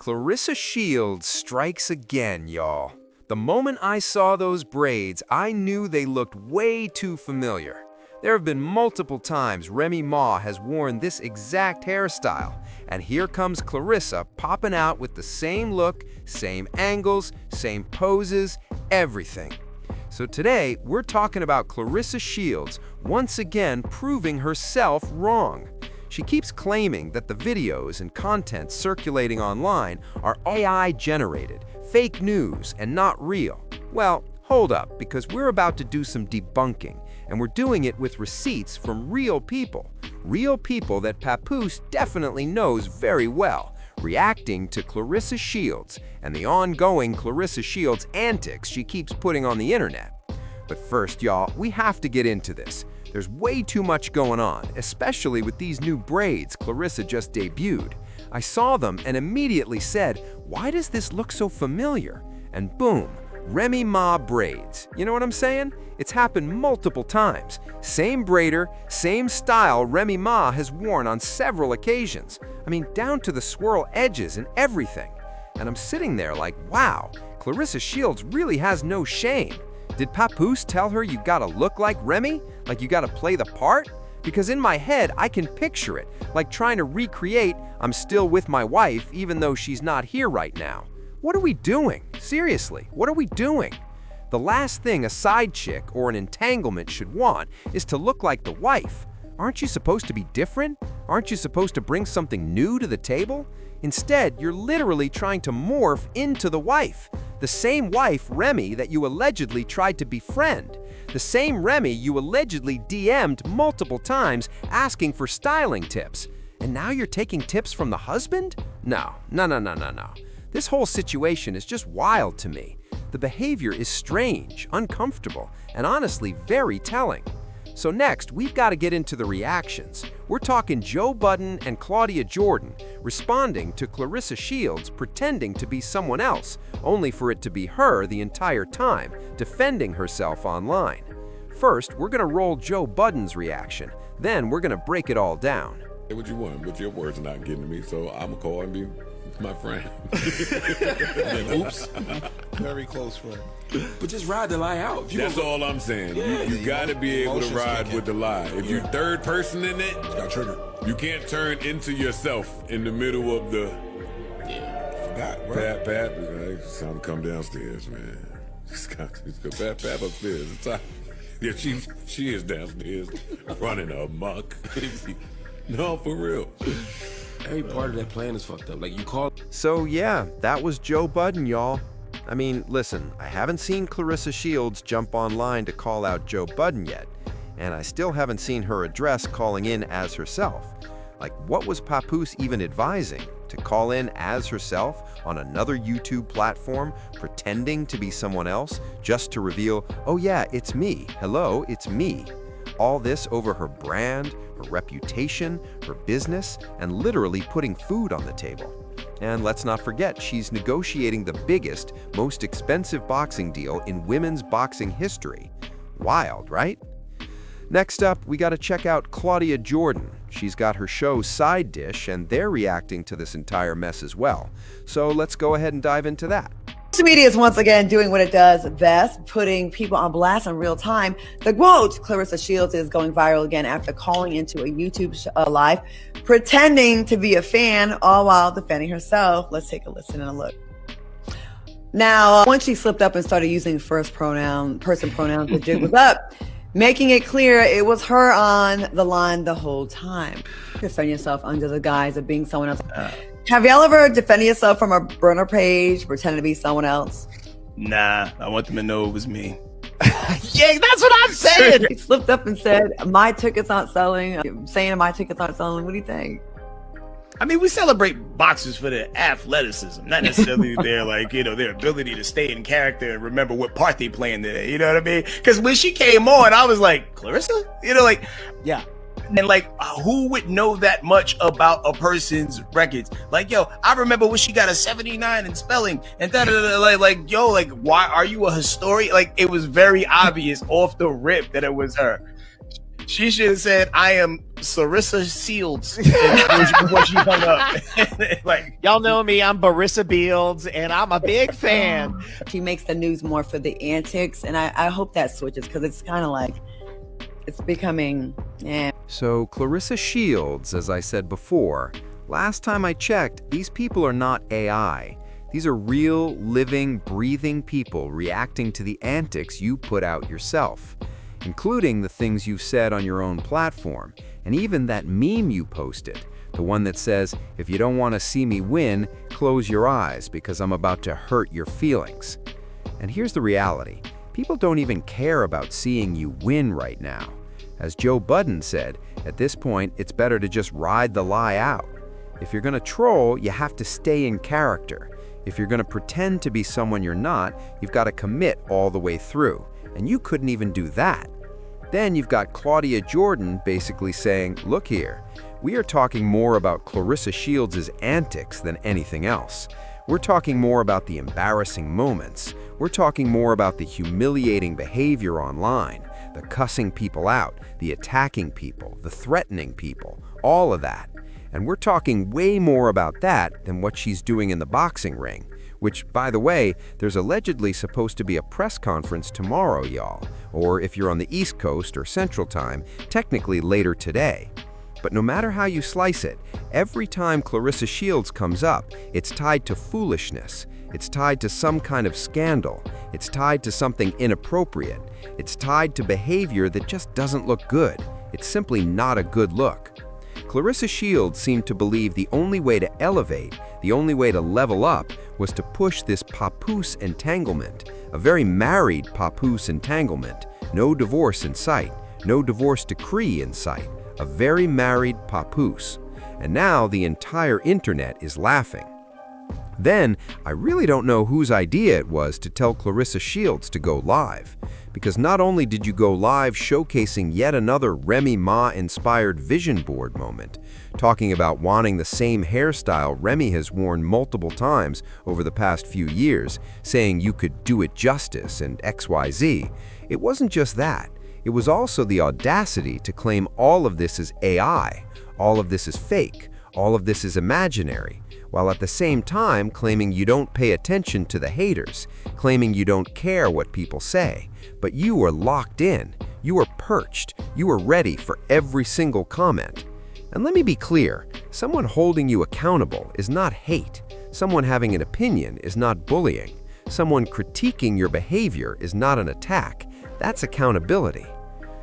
Claressa Shields strikes again, y'all. The moment I saw those braids, I knew they looked way too familiar. There have been multiple times Remy Ma has worn this exact hairstyle, and here comes Claressa popping out with the same look, same angles, same poses, everything. So today, we're talking about Claressa Shields once again proving herself wrong. She keeps claiming that the videos and content circulating online are AI-generated, fake news, and not real. Well, hold up, because we're about to do some debunking, and we're doing it with receipts from real people that Papoose definitely knows very well, reacting to Claressa Shields and the ongoing Claressa Shields antics she keeps putting on the internet. But first, y'all, we have to get into this. There's way too much going on, especially with these new braids Claressa just debuted. I saw them and immediately said, why does this look so familiar? And boom, Remy Ma braids. You know what I'm saying? It's happened multiple times. Same braider, same style Remy Ma has worn on several occasions. I mean, down to the swirl edges and everything. And I'm sitting there like, wow, Claressa Shields really has no shame. Did Papoose tell her you gotta look like Remy? Like you gotta play the part? Because in my head, I can picture it, like trying to recreate I'm still with my wife even though she's not here right now. What are we doing? Seriously, what are we doing? The last thing a side chick or an entanglement should want is to look like the wife. Aren't you supposed to be different? Aren't you supposed to bring something new to the table? Instead, you're literally trying to morph into the wife. The same wife, Remy, that you allegedly tried to befriend. The same Remy you allegedly DM'd multiple times asking for styling tips. And now you're taking tips from the husband? No. This whole situation is just wild to me. The behavior is strange, uncomfortable, and honestly very telling. So next, we've got to get into the reactions. We're talking Joe Budden and Claudia Jordan responding to Claressa Shields pretending to be someone else, only for it to be her the entire time, defending herself online. First, we're going to roll Joe Budden's reaction. Then we're going to break it all down. Say what you want, but your words are not getting to me, so I'm going to call and be my friend. Oops. Very close friend. But just ride the lie out. That's all I'm saying. Yeah, you got to be able to ride with the lie. If you're third person in it, got triggered. You can't turn into yourself in the middle of the. Forgot, right? Pat, it's time to come downstairs, man. Pat upstairs. It's time. Yeah, she is downstairs running amok. No, for real. Every part of that plan is fucked up. Like you call. So yeah, that was Joe Budden, y'all. I mean, listen, I haven't seen Claressa Shields jump online to call out Joe Budden yet, and I still haven't seen her address calling in as herself. Like, what was Papoose even advising? To call in as herself on another YouTube platform, pretending to be someone else, just to reveal, oh yeah, it's me, hello, it's me. All this over her brand, her reputation, her business, and literally putting food on the table. And let's not forget, she's negotiating the biggest, most expensive boxing deal in women's boxing history. Wild, right? Next up, we got to check out Claudia Jordan. She's got her show Side Dish, and they're reacting to this entire mess as well. So let's go ahead and dive into that. Social media is once again doing what it does best, putting people on blast in real time. The quote, Claressa Shields is going viral again after calling into a YouTube live, pretending to be a fan, all while defending herself. Let's take a listen and a look. Now, once she slipped up and started using person pronouns, the jig was up, making it clear it was her on the line the whole time. Defend yourself under the guise of being someone else. Have y'all ever defended yourself from a burner page, pretending to be someone else? Nah, I want them to know it was me. Yeah, that's what I'm saying. He slipped up and said, my tickets aren't selling. Saying my tickets aren't selling. What do you think? I mean, we celebrate boxers for their athleticism, not necessarily their, like, you know, their ability to stay in character and remember what part they play in there. You know what I mean? Because when she came on, I was like, Claressa? You know, like, yeah. And like, who would know that much about a person's records? Like, yo, I remember when she got a 79 in spelling and like, yo, like, why are you a historian? Like, it was very obvious off the rip that it was her. She should have said, I am Sarissa Shields before she hung up. Like, Y'all know me, I'm Barissa Fields, and I'm a big fan. She makes the news more for the antics, and I hope that switches because it's kind of like it's becoming. So Claressa Shields, as I said before, last time I checked, these people are not AI. These are real, living, breathing people reacting to the antics you put out yourself, including the things you've said on your own platform, and even that meme you posted, the one that says, if you don't want to see me win, close your eyes because I'm about to hurt your feelings. And here's the reality. People don't even care about seeing you win right now. As Joe Budden said, at this point, it's better to just ride the lie out. If you're going to troll, you have to stay in character. If you're going to pretend to be someone you're not, you've got to commit all the way through. And you couldn't even do that. Then you've got Claudia Jordan basically saying, look here, we are talking more about Claressa Shields' antics than anything else. We're talking more about the embarrassing moments. We're talking more about the humiliating behavior online, the cussing people out, the attacking people, the threatening people, all of that. And we're talking way more about that than what she's doing in the boxing ring, which, by the way, there's allegedly supposed to be a press conference tomorrow, y'all. Or if you're on the East Coast or Central Time, technically later today. But no matter how you slice it, every time Claressa Shields comes up, it's tied to foolishness. It's tied to some kind of scandal. It's tied to something inappropriate. It's tied to behavior that just doesn't look good. It's simply not a good look. Claressa Shields seemed to believe the only way to elevate, the only way to level up, was to push this papoose entanglement, a very married papoose entanglement, no divorce in sight, no divorce decree in sight, a very married papoose. And now the entire internet is laughing. Then, I really don't know whose idea it was to tell Claressa Shields to go live. Because not only did you go live showcasing yet another Remy Ma-inspired vision board moment, talking about wanting the same hairstyle Remy has worn multiple times over the past few years, saying you could do it justice and XYZ, it wasn't just that. It was also the audacity to claim all of this is AI, all of this is fake, all of this is imaginary, while at the same time claiming you don't pay attention to the haters, claiming you don't care what people say, but you are locked in, you are perched, you are ready for every single comment. And let me be clear, someone holding you accountable is not hate, someone having an opinion is not bullying, someone critiquing your behavior is not an attack, that's accountability.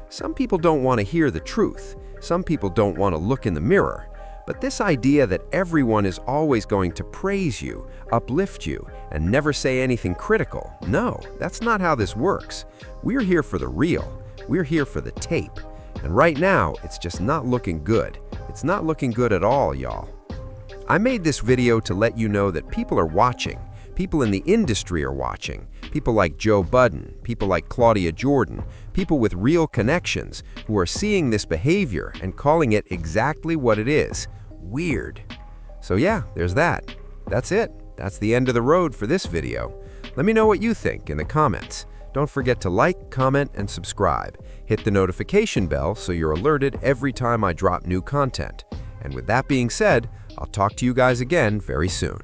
Some people don't want to hear the truth, some people don't want to look in the mirror, but this idea that everyone is always going to praise you, uplift you, and never say anything critical, no, that's not how this works. We're here for the real. We're here for the tape. And right now, it's just not looking good. It's not looking good at all, y'all. I made this video to let you know that people are watching. People in the industry are watching. People like Joe Budden, people like Claudia Jordan, people with real connections who are seeing this behavior and calling it exactly what it is. Weird. So yeah, there's that. That's it. That's the end of the road for this video. Let me know what you think in the comments. Don't forget to like, comment, and subscribe. Hit the notification bell so you're alerted every time I drop new content. And with that being said, I'll talk to you guys again very soon.